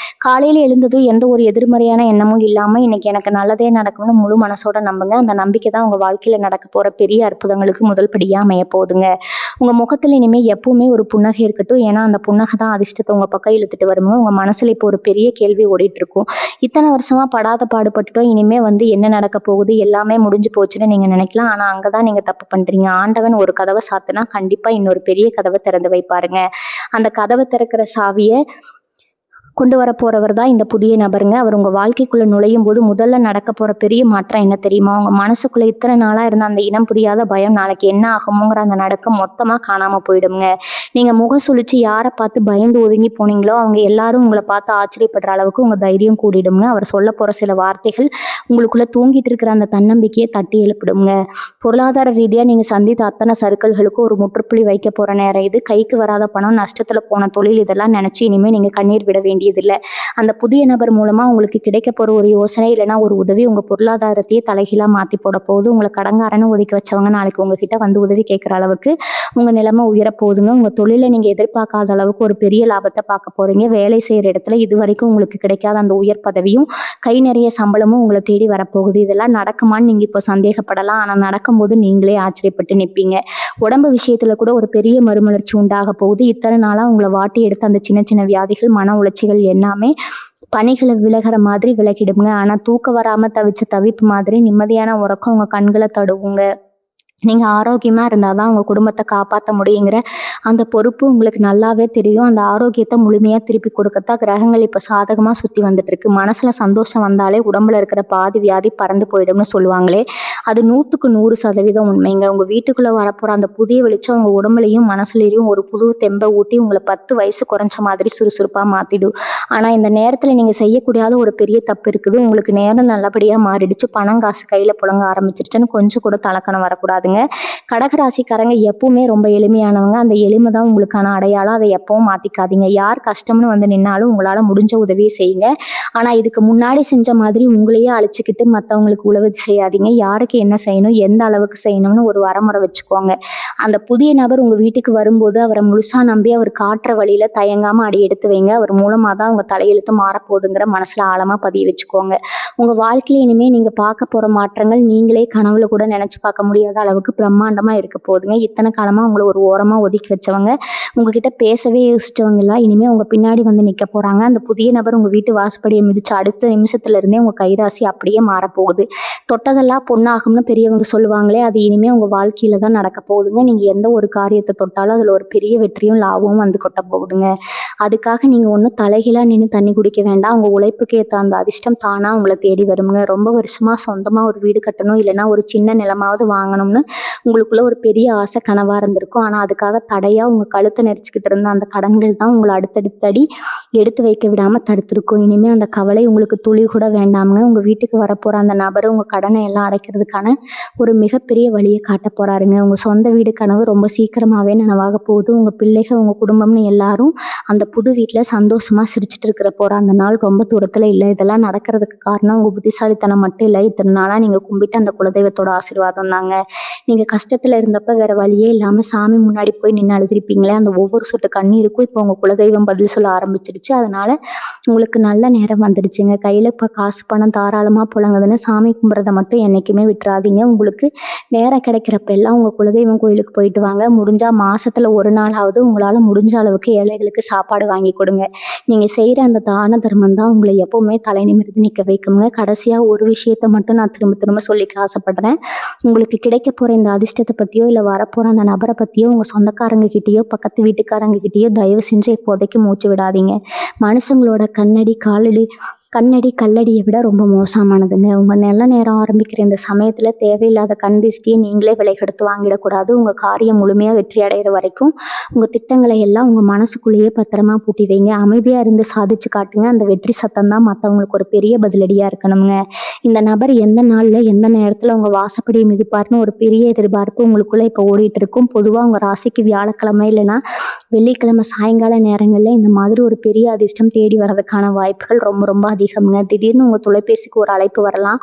காலையில எழுந்ததும் எந்த ஒரு எதிர்மறையான எண்ணமும் இல்லாம இன்னைக்கு எனக்கு நல்லதே நடக்கும்னு முழு மனசோட நம்புங்க. அந்த நம்பிக்கை தான் உங்க வாழ்க்கையில நடக்க போற பெரிய அற்புதங்களுக்கு முதல் படியா அமைய போகுதுங்க. உங்க முகத்துல இனிமே எப்பவுமே ஒரு புன்னகை இருக்கட்டும். ஏன்னா அந்த புன்னகை தான் அதிர்ஷ்டத்தை உங்க பக்கம் இழுத்துட்டு வருங்க. உங்க மனசுல இப்போ ஒரு பெரிய கேள்வி ஓடிட்டு இருக்கும். இத்தனை வருஷமா படாத பாடுபட்டுட்டோம், இனிமே வந்து என்ன நடக்க போகுது, எல்லாமே முடிஞ்சு போச்சுன்னு நீங்க நினைக்கலாம். ஆனா அங்கதான் நீங்க தப்பு பண்றீங்க. ஆண்டவன் ஒரு கதவை சாத்தினா கண்டிப்பா இன்னொரு பெரிய கதவை திறந்து வைப்பாருங்க. அந்த கதவை திறக்கிற சாவிய கொண்டு வர போறவர் தான் இந்த புதிய நபருங்க. அவர் உங்க வாழ்க்கைக்குள்ள நுழையும் போது முதல்ல நடக்க போற பெரிய மாற்றம் என்ன தெரியுமா? உங்க மனசுக்குள்ள இத்தனை நாளா இருந்த அந்த இனம் புரியாத பயம், நாளைக்கு என்ன ஆகுமோங்கிற அந்த நடுக்கம் மொத்தமா காணாம போயிடுங்க. நீங்க முகம் சுழிச்சு யாரை பார்த்து பயந்து ஒதுங்கி போனீங்களோ அவங்க எல்லாரும் உங்களை பார்த்து ஆச்சரியப்படுற அளவுக்கு உங்க தைரியம் கூடிடுங்க. அவர் சொல்ல போற சில வார்த்தைகள் உங்களுக்குள்ள தூங்கிட்டு இருக்கிற அந்த தன்னம்பிக்கையை தட்டி எழுப்பிடுங்க. பொருளாதார ரீதியா நீங்க சந்தித்த அத்தனை சறுக்கல்களுக்கும் ஒரு முற்றுப்புள்ளி வைக்க போற நேரம் இது. கைக்கு வராத பணம், நஷ்டத்துல போன தொழில், இதெல்லாம் நினைச்சு இனிமே நீங்க கண்ணீர் விட வேண்டியதில்லை. அந்த புதிய நபர் மூலமா உங்களுக்கு கிடைக்க போற ஒரு யோசனை இல்லைன்னா ஒரு உதவி உங்க பொருளாதாரத்தையே தலைகீழா மாத்தி போட போகுது. உங்களை கடங்காரன்னு ஒதுக்கி வச்சவங்க நாளைக்கு உங்ககிட்ட வந்து உதவி கேட்கிற அளவுக்கு உங்க நிலைமை உயர போகுதுங்க. உங்க தொழில நீங்க எதிர்பார்க்காத அளவுக்கு ஒரு பெரிய லாபத்தை பார்க்க போறீங்க. வேலை செய்யற இடத்துல இது வரைக்கும் உங்களுக்கு கிடைக்காத அந்த உயர் பதவியும் கை நிறைய சம்பளமும் உங்களை தேடி வரப்போகுது. இதெல்லாம் நடக்குமான்னு நீங்க இப்போ சந்தேகப்படலாம். ஆனா நடக்கும்போது நீங்களே ஆச்சரியப்பட்டு நிற்பீங்க. உடம்பு விஷயத்துல கூட ஒரு பெரிய மறுமலர்ச்சி உண்டாக போகுது. இத்தனை நாளா உங்களை வாட்டி எடுத்த அந்த சின்ன சின்ன வியாதிகள், மன உளைச்சிகள் எல்லாமே பனிகளை விலகிற மாதிரி விலகிடுங்க. ஆனா தூக்க வராம தவிச்ச தவிப்பு மாதிரி நிம்மதியான உறக்கம் உங்க கண்களை தடுவுங்க. நீங்கள் ஆரோக்கியமாக இருந்தால் தான் உங்கள் குடும்பத்தை காப்பாற்ற முடியுங்கிற அந்த பொறுப்பு உங்களுக்கு நல்லாவே தெரியும். அந்த ஆரோக்கியத்தை முழுமையாக திருப்பி கொடுக்கத்தான் கிரகங்கள் இப்போ சாதகமாக சுற்றி வந்துட்டுருக்கு. மனசில் சந்தோஷம் வந்தாலே உடம்புல இருக்கிற பாதி வியாதி பறந்து போயிடும்னு சொல்லுவாங்களே, அது 100க்கு 100% உண்மைங்க. உங்கள் வீட்டுக்குள்ளே வரப்போகிற அந்த புதிய வெளிச்சம் உங்கள் உடம்புலையும் மனசுலையும் ஒரு புது தெம்பை ஊட்டி உங்களை 10 வயசு குறைஞ்ச மாதிரி சுறுசுறுப்பாக மாற்றிடும். ஆனால் இந்த நேரத்தில் நீங்கள் செய்யக்கூடாத ஒரு பெரிய தப்பு இருக்குது. உங்களுக்கு நேரம் நல்லபடியாக மாறிடுச்சு, பணம் காசு கையில் புழங்க ஆரம்பிச்சிருச்சுன்னு கொஞ்சம் கூட தலக்கணம் வரக்கூடாதுங்க. கடகராசிக்காரங்க எப்பவுமே ரொம்ப எளிமையானவங்க. அந்த எளிமை தான் உங்களுக்கான அடையாளம். அதை எப்பவும் மாத்திக்காதீங்க. யார் கஷ்டம்னு வந்து நின்னாலும் உங்களால முடிஞ்ச உதவியை செய்யுங்க. ஆனா இதுக்கு முன்னாடி செஞ்ச மாதிரி உங்களையே அழிச்சுக்கிட்டு மற்றவங்களுக்கு உதவி செய்யாதீங்க. யாருக்கு என்ன செய்யணும், எந்த அளவுக்கு செய்யணும்னு ஒரு வரமுறை வச்சுக்கோங்க. அந்த புதிய நபர் உங்க வீட்டுக்கு வரும்போது அவரை முழுசா நம்பி அவர் காட்டுற வழியில தயங்காம அடி எடுத்து வைங்க. அவர் மூலமா தான் உங்க தலையெழுத்து மாறப்போகுதுங்கிற மனசுல ஆழமா பதிய வச்சுக்கோங்க. உங்க வாழ்க்கையில இனிமே நீங்க பார்க்க போற மாற்றங்கள் நீங்களே கனவுல கூட நினைச்சு பார்க்க முடியாத அளவுக்கு பிரம்மாண்டமா இருக்க போகுதுங்க. இத்தனை காலமா உங்களை ஒரு ஓரமா ஒதுக்கி வச்சவங்க, உங்ககிட்ட பேசவே யோசிச்சவங்க எல்லாம் இனிமே உங்க பின்னாடி வந்து நிக்க போறாங்க. அந்த புதிய நபர் உங்க வீட்டு வாசப்படியை மிதிச்சு அடுத்த நிமிஷத்துல இருந்தே உங்க கைராசி அப்படியே மாறப்போகுது. தொட்டதெல்லாம் பொண்ணாகும்னு பெரியவங்க சொல்லுவாங்களே, அது இனிமே உங்க வாழ்க்கையில தான் நடக்க போகுதுங்க. நீங்க எந்த ஒரு காரியத்தை தொட்டாலும் அதுல ஒரு பெரிய வெற்றியும் லாபமும் வந்து கொட்ட போகுதுங்க. அதுக்காக நீங்க ஒன்றும் தலைகீழா நின்று தண்ணி குடிக்க வேண்டாம். உங்க உழைப்புக்கு ஏற்ற அந்த அதிர்ஷ்டம் தானா உங்களை தேடி வருங்க. ரொம்ப வருஷமா சொந்தமா ஒரு வீடு கட்டணும், இல்லைன்னா ஒரு சின்ன நிலமாவது வாங்கணும்னு உங்களுக்குள்ள ஒரு பெரிய ஆசை கனவா இருந்திருக்கும். ஆனா அதுக்காக தடையா உங்க கழுத்தை நெரிச்சுக்கிட்டு இருந்த அந்த கடன்கள் தான் உங்களை அடுத்தடுத்தடி எடுத்து வைக்க விடாம தடுத்திருக்கும். இனிமே அந்த கவலை உங்களுக்கு துளி கூட வேண்டாமுங்க. உங்க வீட்டுக்கு வரப்போற அந்த நபர் உங்க கடனை எல்லாம் அடைக்கிறதுக்கான ஒரு மிகப்பெரிய வழியை காட்ட போறாருங்க. உங்க சொந்த வீடு கனவு ரொம்ப சீக்கிரமாவே நனவாக போகுது. உங்க பிள்ளைகள், உங்க குடும்பம்னு எல்லாரும் அந்த புது வீட்டில் சந்தோஷமா சிரிச்சுட்டு இருக்கிற போற அந்த நாள் ரொம்ப தூரத்துல இல்லை. இதெல்லாம் நடக்கிறதுக்கு காரணம் உங்க புத்திசாலித்தனம் மட்டும் இல்லை, இத்தனை நாளா நீங்க கும்பிட்டு அந்த குலதெய்வத்தோட ஆசீர்வாதம் தாங்க. நீங்க கஷ்டத்துல இருந்தப்ப வேற வழியே இல்லாம சாமி முன்னாடி போய் நின்று அழுதிருப்பீங்களே, அந்த ஒவ்வொரு சொட்டு கண்ணீருக்கும் இப்போ உங்க குலதெய்வம் பதில் சொல்ல ஆரம்பிச்சிடுச்சு. அதனால உங்களுக்கு நல்ல நேரம் வந்துடுச்சுங்க. கையில இப்போ காசு பணம் தாராளமா புழங்குதுன்னு சாமி கும்பிட்றத மட்டும் என்னைக்குமே விட்டுறாதீங்க. உங்களுக்கு நேரம் கிடைக்கிறப்ப எல்லாம் உங்க குலதெய்வம் கோயிலுக்கு போயிட்டு வாங்க. முடிஞ்சா மாசத்துல ஒரு நாளாவது உங்களால முடிஞ்ச அளவுக்கு ஏழைகளுக்கு சாப்பாடு வாங்கி கொடுங்க. நீங்க செய்யற அந்த தான தர்மம் தான் உங்களை எப்பவுமே தலை நிமிர்ந்து நிற்க வைக்குங்க. கடைசியா ஒரு விஷயத்த மட்டும் நான் திரும்ப திரும்ப சொல்லிக்க ஆசைப்படுறேன். உங்களுக்கு கிடைக்க போற இந்த அதிர்ஷ்டத்தை பத்தியோ இல்ல வரப்போற அந்த நபரை பத்தியோ உங்க சொந்தக்காரங்க கிட்டயோ பக்கத்து வீட்டுக்காரங்க கிட்டயோ தயவு செஞ்சு இப்போதைக்கு மூச்சு விடாதீங்க. மனுஷங்களோட கண்ணடி கல்லடியை விட ரொம்ப மோசமானதுங்க. உங்கள் நல்ல நேரம் ஆரம்பிக்கிற இந்த சமயத்தில் தேவையில்லாத கண் திஷ்டியை நீங்களே விலை கொடுத்து வாங்கிடக்கூடாது. உங்கள் காரியம் முழுமையாக வெற்றி அடைகிற வரைக்கும் உங்கள் திட்டங்களை எல்லாம் உங்கள் மனசுக்குள்ளேயே பத்திரமா பூட்டி வைங்க. அமைதியாக இருந்து சாதிச்சு காட்டுங்க. அந்த வெற்றி சத்தம் தான் மற்றவங்களுக்கு ஒரு பெரிய பதிலடியாக இருக்கணுங்க. இந்த நபர் எந்த நாளில் எந்த நேரத்தில் உங்கள் வாசப்படியை மிதிப்பார்னு ஒரு பெரிய எதிர்பார்ப்பு உங்களுக்குள்ளே இப்போ ஓடிட்டு இருக்கும். பொதுவாக உங்கள் ராசிக்கு வியாழக்கிழமை இல்லைன்னா வெள்ளிக்கிழமை சாயங்கால நேரங்களில் இந்த மாதிரி ஒரு பெரிய அதிர்ஷ்டம் தேடி வர்றதுக்கான வாய்ப்புகள் ரொம்ப ரொம்ப அதிகம்ங்க. திடீர்னு உங்கள் தொலைபேசிக்கு ஒரு அழைப்பு வரலாம்.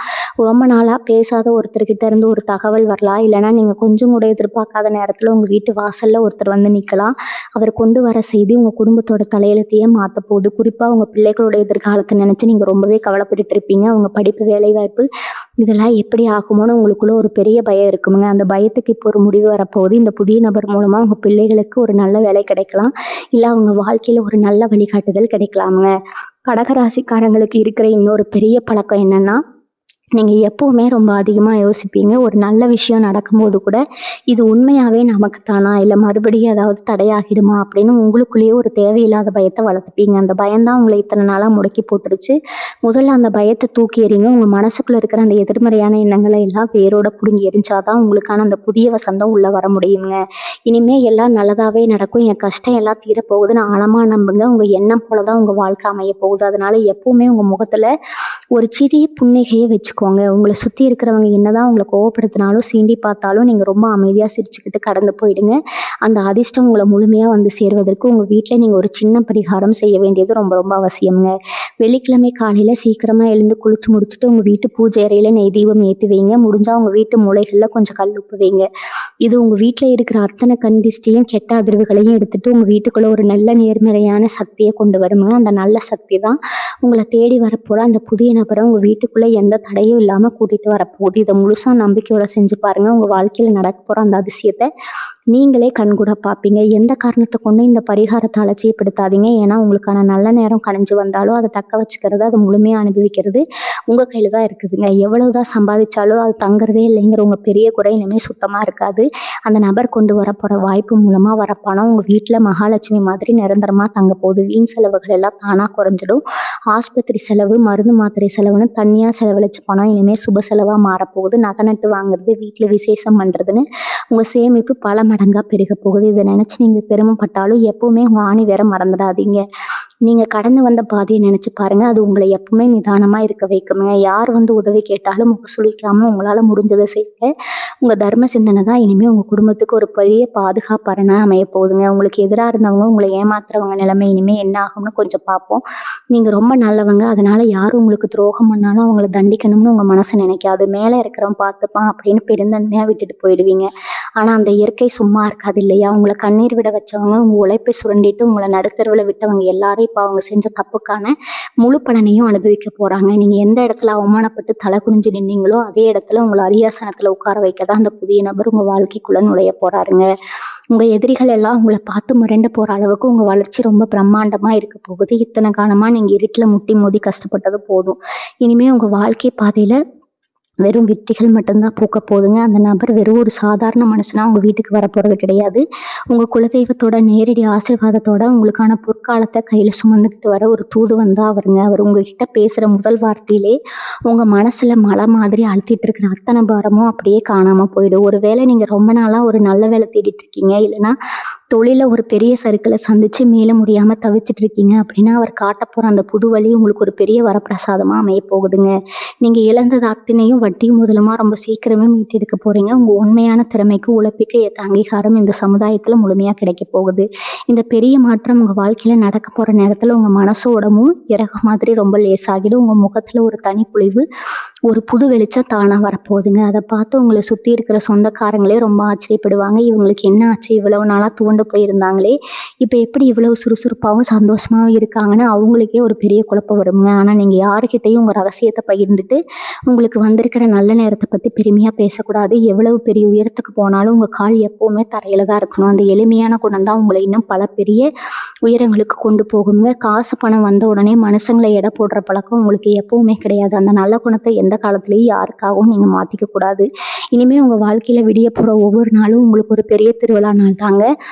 ரொம்ப நாளாக பேசாத ஒருத்தர்கிட்ட இருந்து ஒரு தகவல் வரலாம். இல்லைனா நீங்கள் கொஞ்சம் கூட எதிர்பார்க்காத நேரத்தில் உங்கள் வீட்டு வாசலில் ஒருத்தர் வந்து நிற்கலாம். அவர் கொண்டு வர செய்தி உங்கள் குடும்பத்தோட தலையெழுத்தையே மாற்ற போகுது. குறிப்பாக உங்கள் பிள்ளைகளோட எதிர்காலத்தை நினச்சி நீங்கள் ரொம்பவே கவலைப்பட்டுட்டு இருப்பீங்க. அவங்க படிப்பு, வேலைவாய்ப்பு இதெல்லாம் எப்படி ஆகுமோன்னு உங்களுக்குள்ள ஒரு பெரிய பயம் இருக்குமுங்க. அந்த பயத்துக்கு இப்போ ஒரு முடிவு வரப்போகுது. இந்த புதிய நபர் மூலமாக உங்கள் பிள்ளைகளுக்கு ஒரு நல்ல வேலை கிடைக்கலாம், இல்லை அவங்க வாழ்க்கையில் ஒரு நல்ல வழிகாட்டுதல் கிடைக்கலாமுங்க. கடகராசிக்காரங்களுக்கு இருக்கிற இன்னொரு பெரிய பழக்கம் என்னன்னா, நீங்கள் எப்போவுமே ரொம்ப அதிகமாக யோசிப்பீங்க. ஒரு நல்ல விஷயம் நடக்கும்போது கூட இது உண்மையாகவே நமக்கு தானா, இல்லை மறுபடியும் ஏதாவது தடையாகிடுமா அப்படின்னு உங்களுக்குள்ளேயே ஒரு தேவையில்லாத பயத்தை வளர்த்துப்பீங்க. அந்த பயம்தான் உங்களை இத்தனை நாளாக முடக்கி போட்டுருச்சு. முதல்ல அந்த பயத்தை தூக்கி எறிங்க. உங்கள் மனசுக்குள்ளே இருக்கிற அந்த எதிர்மறையான எண்ணங்களை எல்லாம் வேரோட பிடுங்கி எரிஞ்சாதான் உங்களுக்கான அந்த புதிய வசந்தம் உள்ளே வர முடியுங்க. இனிமேல் எல்லாம் நல்லதாகவே நடக்கும், என் கஷ்டம் எல்லாம் தீரப்போகுதுன்னு ஆழமாக நம்புங்க. உங்கள் எண்ணம் போல தான் உங்கள் வாழ்க்கை அமைய போகுது. அதனால எப்போவுமே உங்கள் முகத்தில் ஒரு சிறிய புன்னகையை வச்சுக்கோங்க. உங்களை சுற்றி இருக்கிறவங்க என்னதான் உங்களை கோவப்படுத்தினாலும் சீண்டி பார்த்தாலும் நீங்கள் ரொம்ப அமைதியாக சிரிச்சுக்கிட்டு கடந்து போயிடுங்க. அந்த அதிர்ஷ்டம் உங்களை முழுமையாக வந்து சேர்வதற்கு உங்கள் வீட்டில் நீங்கள் ஒரு சின்ன பரிகாரம் செய்ய வேண்டியது ரொம்ப ரொம்ப அவசியம்ங்க. வெள்ளிக்கிழமை காலையில் சீக்கிரமாக எழுந்து குளிச்சு முடிச்சுட்டு உங்கள் வீட்டு பூஜை அறையில் நெய் தீபம் ஏற்றி வைங்க. முடிஞ்சால் உங்கள் வீட்டு மூலைகளில் கொஞ்சம் கல் உப்பு வைங்க. இது உங்கள் வீட்டில் இருக்கிற அத்தனை கண் திஷ்டியும் கெட்ட அதிர்வுகளையும் எடுத்துட்டு உங்கள் வீட்டுக்குள்ளே ஒரு நல்ல நேர்மறையான சக்தியை கொண்டு வருங்க. அந்த நல்ல சக்தி தான் உங்களை தேடி வரப்போகிற அந்த புதிய நபரை உங்கள் வீட்டுக்குள்ளே எந்த தடையும் இல்லாமல் கூட்டிகிட்டு வரப்போகுது. இதை முழுசாக நம்பிக்கையோட செஞ்சு பாருங்கள். உங்கள் வாழ்க்கையில் நடக்க போகிற அந்த அதிசயத்தை நீங்களே கண்கூட பார்ப்பீங்க. எந்த காரணத்த கொண்டும் இந்த பரிகாரத்த அலட்சியப்படுத்தாதீங்க. ஏன்னா, உங்களுக்கான நல்ல நேரம் கனிஞ்சு வந்தாலும் அத தக்க வச்சுக்கிறது, அத முழுமையா அனுபவிக்கிறது உங்க கையில தான் இருக்குதுங்க. எவ்வளவுதான் சம்பாதிச்சாலும் அது தங்குறதே இல்லைங்கிற உங்க பெரிய குறை இனிமே சுத்தமா இருக்காது. அந்த நபர் கொண்டு வரப்போற வாய்ப்பு மூலமா வர பணம் உங்க வீட்ல மகாலட்சுமி மாதிரி நிரந்தரமா தங்க போகுது. வீண் செலவுகள் எல்லாம் தானா குறைஞ்சிடும். ஆஸ்பத்திரி செலவு, மருந்து மாத்திரை செலவுன்னு தனியா செலவழிச்ச பணம் இனிமே சுப செலவா மாறப்போகுது. நகை நட்டு வாங்குறது, வீட்ல விசேஷம் பண்றதுன்னு உங்க சேமிப்பு பல மடங்கா பெருக போகுது. இதை நினைச்சு நீங்க பெருமைப்பட்டாலும் எப்பவுமே உங்க ஆணி வேற மறந்துடாதீங்க. நீங்க கடந்து வந்த பாதையை நினைச்சு பாருங்க. அது உங்களை எப்பவுமே நிதானமா இருக்க வைக்குங்க. யார் வந்து உதவி கேட்டாலும் முக சுளிக்காம உங்களால முடிஞ்சதை செய்யுங்க. உங்க தர்ம சிந்தனை தான் இனிமே உங்க குடும்பத்துக்கு ஒரு பெரிய பாதுகாப்பரணா அமைய போகுதுங்க. உங்களுக்கு எதிராக இருந்தவங்க உங்களை ஏமாத்துறவங்க நிலைமை இனிமே என்ன ஆகும்னு கொஞ்சம் பார்ப்போம். நீங்க ரொம்ப நல்லவங்க. அதனால யாரும் உங்களுக்கு துரோகம் பண்ணாலும் அவங்கள தண்டிக்கணும்னு உங்க மனசு நினைக்காது. மேலே இருக்கிறவன் பார்த்துப்பான் அப்படின்னு பெருந்தன்மையா விட்டுட்டு போயிடுவீங்க. ஆனா அந்த இயற்கை சும்மா இருக்காது இல்லையா? உங்களை கண்ணீர் விட வச்சவங்க, உங்க உழைப்பை சுரண்டிட்டு உங்களை நடுத்தெருவில் விட்டவங்க எல்லாரும் இப்போ அவங்க செஞ்ச தப்புக்கான முழு பலனையும் அனுபவிக்க போறாங்க. நீங்க எந்த இடத்துல அவமானப்பட்டு தலை குனிஞ்சு நின்னீங்களோ அதே இடத்துல உங்களை அரியாசனத்துல உட்கார வைக்கதான் அந்த புதிய நபர் உங்க வாழ்க்கைக்குள்ள நுழைய போறாருங்க. உங்க எதிரிகள் எல்லாம் உங்களை பார்த்து மிரண்டு போற அளவுக்கு உங்க வளர்ச்சி ரொம்ப பிரம்மாண்டமா இருக்க போகுது. இத்தனை காலமா நீங்க இருட்டுல முட்டி மோதி கஷ்டப்பட்டது போதும். இனிமே உங்க வாழ்க்கை பாதையில வெறும் வெற்றிகள் மட்டும்தான் பூக்க போகுதுங்க. அந்த நபர் வெறும் ஒரு சாதாரண மனுஷனா உங்க வீட்டுக்கு வரப்போறது கிடையாது. உங்க குலதெய்வத்தோட நேரடி ஆசீர்வாதத்தோட உங்களுக்கான பொற்காலத்தை கையில சுமந்துக்கிட்டு வர ஒரு தூது வந்தா அவருங்க. அவர் உங்ககிட்ட பேசுற முதல் வார்த்தையிலே உங்க மனசுல மலை மாதிரி அழுத்திட்டு இருக்கிற அத்தனை பாரமும் அப்படியே காணாம போயிடும். ஒருவேளை நீங்க ரொம்ப நாளா ஒரு நல்ல வேலை தேடிட்டு இருக்கீங்க, இல்லைன்னா தொழில ஒரு பெரிய சறுக்கலை சந்திச்சு மீள முடியாம தவிச்சிட்டு இருக்கீங்க அப்படின்னா, அவர் காட்ட போற அந்த புது வழி உங்களுக்கு ஒரு பெரிய வரப்பிரசாதமா அமைய போகுதுங்க. நீங்க இழந்தது அத்தனையும் வட்டியும் முதலுமா ரொம்ப சீக்கிரமே மீட்டெடுக்க போறீங்க. உங்க உண்மையான திறமைக்கு உழைப்புக்கு ஏற்ற அங்கீகாரம் இந்த சமுதாயத்துல முழுமையா கிடைக்க போகுது. இந்த பெரிய மாற்றம் உங்க வாழ்க்கையில நடக்க போற நேரத்துல உங்க மனசோடமும் இறகு மாதிரி ரொம்ப லேசாகிடும். உங்க முகத்துல ஒரு தனி பொலிவு, ஒரு புது வெளிச்சம் தானா வரப்போகுதுங்க. அதை பார்த்து உங்களை சுத்தி இருக்கிற சொந்தக்காரங்களே ரொம்ப ஆச்சரியப்படுவாங்க. இவங்களுக்கு என்ன ஆச்சு, இவ்வளவு நாளா துவண்டு போயிருந்தாங்களே இப்போ எப்படி இவ்வளவு சுறுசுறுப்பாகவும் சந்தோஷமாவும் இருக்காங்கன்னு அவங்களுக்கே ஒரு பெரிய குழப்பம் வருங்க. ஆனா நீங்க யாருக்கிட்டையும் உங்க ரகசியத்தை பகிர்ந்துட்டு உங்களுக்கு வந்திருக்கிற நல்ல நேரத்தை பத்தி பெருமையா பேசக்கூடாது. எவ்வளவு பெரிய உயரத்துக்கு போனாலும் உங்க கால் எப்பவுமே தரையில தான் இருக்கணும். அந்த எளிமையான குணம் தான் உங்களை இன்னும் பல பெரிய உயரங்களுக்கு கொண்டு போகுங்க. காசு பணம் வந்த உடனே மனுஷங்களை எடை போடுற பழக்கம் உங்களுக்கு எப்பவுமே கிடையாது. அந்த நல்ல குணத்தை எந்த காலத்திலையும் யாருக்காகவும் நீங்க மாத்திக்க கூடாது. இனிமே உங்க வாழ்க்கையில விடிய போற ஒவ்வொரு நாளும் உங்களுக்கு ஒரு பெரிய திருவிழா நாள் தாங்க.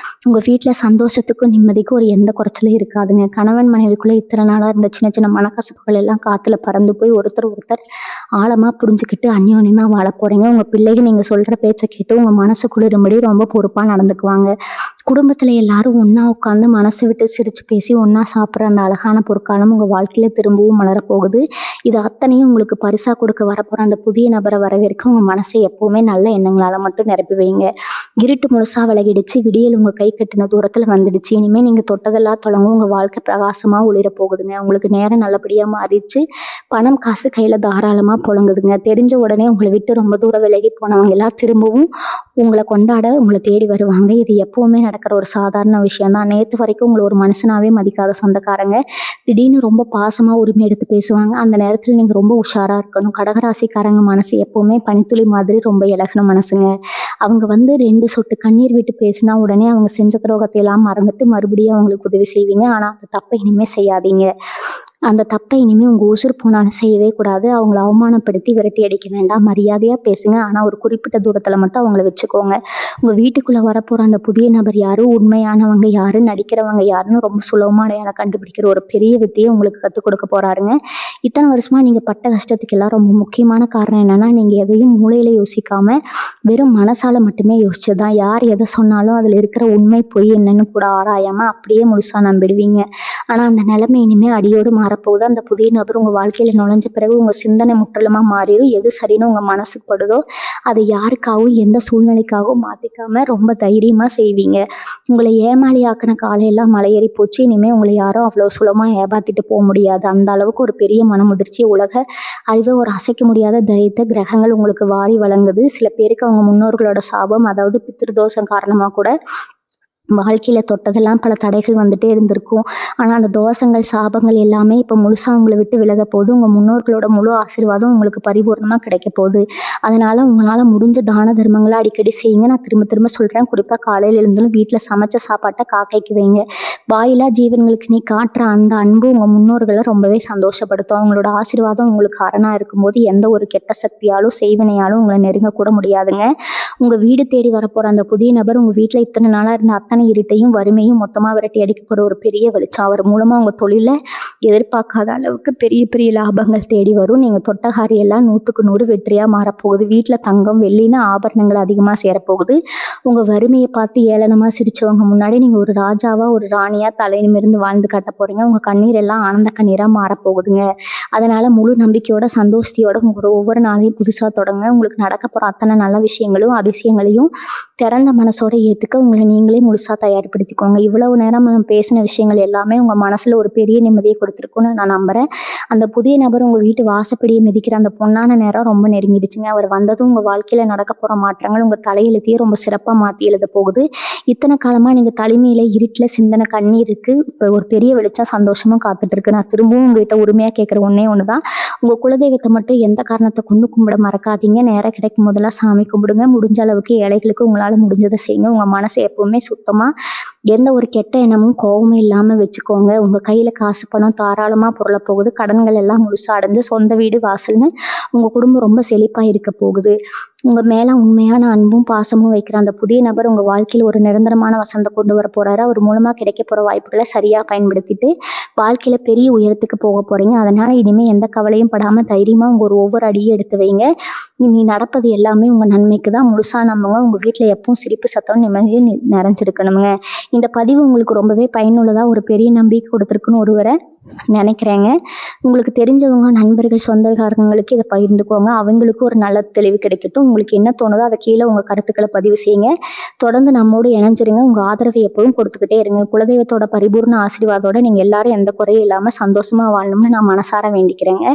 உங்க வீட்டுல சந்தோஷத்துக்கும் நிம்மதிக்கும் ஒரு எந்த குறைச்சலும் இருக்காதுங்க. கணவன் மனைவிக்குள்ள இத்தனை நாளா இருந்த சின்ன சின்ன மனக்கசப்புகள் எல்லாம் காத்துல பறந்து போய் ஒருத்தர் ஒருத்தர் ஆழமா புரிஞ்சுக்கிட்டு அந்யோன்யமா வாழ போறீங்க. உங்க பிள்ளைகள் நீங்க சொல்ற பேச்சை கேட்டு உங்க மனசு குளிரும்படி ரொம்ப பொறுப்பா நடந்துக்குவாங்க. குடும்பத்துல எல்லாரும் ஒண்ணா உட்காந்து மனசு விட்டு சிரிச்சு பேசி ஒண்ணா சாப்பிட்ற அந்த அழகான பொற்காலம் உங்க வாழ்க்கையில திரும்பவும் மலரப்போகுது. இது அத்தனையும் உங்களுக்கு பரிசா கொடுக்க வரப்போற அந்த புதிய நபரை வரவேற்க உங்க மனசை எப்பவுமே நல்ல எண்ணங்களால மட்டும் நிரப்பி வைங்க. இருட்டு முழுசா விலகிடுச்சு, விடியல் உங்க கை கட்டின தூரத்துல வந்துடுச்சு. இனிமே நீங்க தொட்டதெல்லாம் தொடங்கும். உங்க வாழ்க்கை பிரகாசமா ஒளிர போகுதுங்க. உங்களுக்கு நேரம் நல்லபடியா மாறிடுச்சு. பணம் காசு கையில தாராளமா புழங்குதுங்க. தெரிஞ்ச உடனே உங்களை விட்டு ரொம்ப தூரம் விலகி போனவங்க எல்லாம் திரும்பவும் உங்களை கொண்டாட உங்களை தேடி வருவாங்க. இது எப்பவுமே நடக்கிற ஒரு சாதாரண விஷயம் தான். நேற்று வரைக்கும் உங்களை ஒரு மனுஷனாவே மதிக்காத சொந்தக்காரங்க திடீர்னு ரொம்ப பாசமா உரிமை எடுத்து பேசுவாங்க. அந்த நேரத்தில் நீங்க ரொம்ப உஷாரா இருக்கணும். கடகராசிக்காரங்க மனசு எப்பவுமே பனித்துளி மாதிரி ரொம்ப இலகுன மனசுங்க. அவங்க வந்து 2 சொட்டு கண்ணீர் விட்டு பேசினா உடனே அவங்க செஞ்ச துரோகத்தை எல்லாம் மறந்துட்டு மறுபடியும் அவங்களுக்கு உதவி செய்வீங்க. ஆனா அந்த தப்பை இனிமே செய்யாதீங்க. அந்த தப்பை இனிமே உங்க உசுர் போனாலும் செய்யவே கூடாது. அவங்கள அவமானப்படுத்தி விரட்டி அடிக்க வேண்டாம். மரியாதையா பேசுங்க. ஆனா ஒரு குறிப்பிட்ட தூரத்துல மட்டும் அவங்கள வச்சுக்கோங்க. உங்க வீட்டுக்குள்ள வரப்போற அந்த புதிய நபர் யாரு, உண்மையானவங்க யாரு, நடிக்கிறவங்க யாருன்னு ரொம்ப சுலபமா அடையாளம் கண்டுபிடிக்கிற ஒரு பெரிய வித்தையை உங்களுக்கு கற்றுக் கொடுக்க போறாருங்க. இத்தனை வருஷமா நீங்க பட்ட கஷ்டத்துக்கு எல்லாம் ரொம்ப முக்கியமான காரணம் என்னன்னா, நீங்க எதையும் மூளையில யோசிக்காம வெறும் மனசால மட்டுமே யோசிச்சதுதான். யார் எதை சொன்னாலும் அதுல இருக்கிற உண்மை பொய் என்னன்னு கூட ஆராயாம அப்படியே முழுசா நம்பிடுவீங்க. ஆனா அந்த நிலைமை இனிமே அடியோடு மாறப்போகுது. அந்த புதிய நபர் உங்க வாழ்க்கையில நுழைஞ்ச பிறகு உங்க சிந்தனை முற்றிலுமா மாறிடும். எது சரின்னு உங்க மனசுக்கு படுதோ அதை யாருக்காகவும் எந்த சூழ்நிலைக்காகவும் மாத்திக்காம ரொம்ப தைரியமா செய்வீங்க. உங்களை ஏமாளியாக்கின காலையெல்லாம் மலையேறி போச்சு. இனிமே உங்களை யாரும் அவ்வளவு சுலமா ஏமாத்திட்டு போக முடியாது. அந்த அளவுக்கு ஒரு பெரிய மனமுதிர்ச்சி, உலக அறிவை, ஒரு அசைக்க முடியாத தைரியத்தை கிரகங்கள் உங்களுக்கு வாரி வழங்குது. சில பேருக்கு அவங்க முன்னோர்களோட சாபம், அதாவது பித்ருதோஷம் காரணமா கூட வாழ்க்கையில் தொட்டதெல்லாம் பல தடைகள் வந்துட்டே இருந்திருக்கும். ஆனால் அந்த தோஷங்கள் சாபங்கள் எல்லாமே இப்போ முழுசாக உங்களை விட்டு விலக போகுது. உங்கள் முன்னோர்களோட முழு ஆசீர்வாதம் உங்களுக்கு பரிபூர்ணமாக கிடைக்க போகுது. அதனால் உங்களால் முடிஞ்ச தான தர்மங்களை அடிக்கடி செய்யுங்க. நான் திரும்ப திரும்ப சொல்கிறேன், குறிப்பாக காலையில் எழுந்தாலும் வீட்டில் சமைச்ச சாப்பாட்டை காக்கைக்கு வைங்க. வாயிலா ஜீவன்களுக்கு நீ காட்டுற அந்த அன்பு உங்கள் முன்னோர்களை ரொம்பவே சந்தோஷப்படுத்தும். அவங்களோட ஆசீர்வாதம் உங்களுக்கு அரணாக இருக்கும்போது எந்த ஒரு கெட்ட சக்தியாலும் செய்வினையாலும் உங்களை நெருங்கக்கூட முடியாதுங்க. உங்கள் வீடு தேடி வரப்போகிற அந்த புதிய நபர் உங்கள் வீட்டில் இத்தனை நாளாக இருந்த அத்தனை இருட்டையும் வறுமையும் மொத்தமாக விரட்டி அடிக்க போகிற ஒரு பெரிய வெளிச்சம். அவர் மூலமாக உங்கள் தொழிலில் எதிர்பார்க்காத அளவுக்கு பெரிய பெரிய லாபங்கள் தேடி வரும். நீங்கள் தொட்ட காரியெல்லாம் 100க்கு 100 வெற்றியாக மாறப்போகுது. வீட்டில் தங்கம் வெள்ளின்னு ஆபரணங்கள் அதிகமாக சேரப்போகுது. உங்கள் வறுமையை பார்த்து ஏளனமாக சிரித்தவங்க முன்னாடி நீங்கள் ஒரு ராஜாவாக ஒரு ராணியாக தலைநிமிர்ந்து வாழ்ந்து காட்ட போகிறீங்க. உங்கள் கண்ணீர் எல்லாம் ஆனந்த கண்ணீராக மாறப்போகுதுங்க. அதனால் முழு நம்பிக்கையோட சந்தோஷத்தோட உங்களோட ஒவ்வொரு நாளையும் புதுசாக தொடங்க. உங்களுக்கு நடக்க போகிற அத்தனை நல்ல விஷயங்களும் அதிசயங்களையும் திறந்த மனசோட ஏற்றுக்க உங்களை நீங்களே முழுசாக தயார்படுத்திக்கோங்க. இவ்வளவு நேரம் நான் பேசின விஷயங்கள் எல்லாமே உங்கள் மனசில் ஒரு பெரிய நிம்மதியை கொடுத்துருக்குன்னு நான் நம்புகிறேன். அந்த புதிய நபர் உங்கள் வீட்டு வாசப்படியை மிதிக்கிற அந்த பொன்னான நேரம் ரொம்ப நெருங்கிடுச்சுங்க. அவர் வந்ததும் உங்கள் வாழ்க்கையில் நடக்க போகிற மாற்றங்கள் உங்கள் தலையெழுத்தையே ரொம்ப சிறப்பாக மாற்றி எழுத போகுது. இத்தனை காலமாக நீங்கள் தலைமையில் இருட்டில் சிந்தனை கண்ணீருக்கு இப்போ ஒரு பெரிய வெளிச்சம் சந்தோஷமும் காத்துட்ருக்கு. நான் திரும்பவும் உங்கள்கிட்ட உரிமையாக கேட்குற ஒன்றே ஒன்று தான், உங்கள் குலதெய்வத்தை மட்டும் எந்த காரணத்தை கொண்டு கும்பிட மறக்காதீங்க. நேரம் கிடைக்கும் போதெல்லாம் சாமி கும்பிடுங்க. முடிஞ்ச அளவுக்கு ஏழைகளுக்கு உங்களால் முடிஞ்சதை செய்யுங்க. உங்கள் மனசை எப்பவுமே சுத்தமாக எந்த ஒரு கெட்ட எண்ணமும் கோபமும் இல்லாமல் வச்சுக்கோங்க. உங்கள் கையில் காசு பணம் தாராளமாக புரள போகுது. கடன்கள் எல்லாம் முழுசாக அடைஞ்சு சொந்த வீடு வாசல்னு உங்கள் குடும்பம் ரொம்ப செழிப்பாக இருக்க போகுது. உங்கள் மேலே உண்மையான அன்பும் பாசமும் வைக்கிற அந்த புதிய நபர் உங்கள் வாழ்க்கையில் ஒரு நிரந்தரமான வசந்தத்தை கொண்டு வர போகிறாரு. அவர் மூலமாக கிடைக்க போகிற வாய்ப்புகளை சரியாக பயன்படுத்திட்டு வாழ்க்கையில் பெரிய உயரத்துக்கு போக போகிறீங்க. அதனால் இனிமேல் எந்த கவலையும் படாமல் தைரியமாக உங்கள் ஒவ்வொரு அடியும் எடுத்து வைங்க. இனி நடப்பது எல்லாமே உங்கள் நன்மைக்கு தான். முழுசாக நம்புங்க. உங்கள் வீட்டில் எப்பவும் சிரிப்பு சத்தம் நிம்மதியும் நிறைஞ்சிருக்கணுங்க. இந்த பதிவு உங்களுக்கு ரொம்பவே பயனுள்ளதாக ஒரு பெரிய நம்பிக்கை கொடுத்துருக்குன்னு ஒருவரை நினைக்கிறேங்க. உங்களுக்கு தெரிஞ்சவங்க நண்பர்கள் சொந்தக்காரங்களுக்கு இதை பகிர்ந்துக்கோங்க. அவங்களுக்கு ஒரு நல்ல தெளிவு கிடைக்கட்டும். உங்களுக்கு என்ன தோணுதோ அதை கீழே உங்கள் கருத்துக்களை பதிவு செய்யுங்க. தொடர்ந்து நம்மோடு இணைஞ்சிருங்க. உங்கள் ஆதரவை எப்பவும் கொடுத்துக்கிட்டே இருங்க. குலதெய்வத்தோட பரிபூர்ண ஆசீர்வாதத்தோட நீங்கள் எல்லாரும் எந்த குறையும் இல்லாமல் சந்தோஷமாக வாழணும்னு நான் மனசார வேண்டிக்கிறேங்க.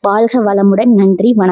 வாழ்க வளமுடன். நன்றி, வணக்கம்.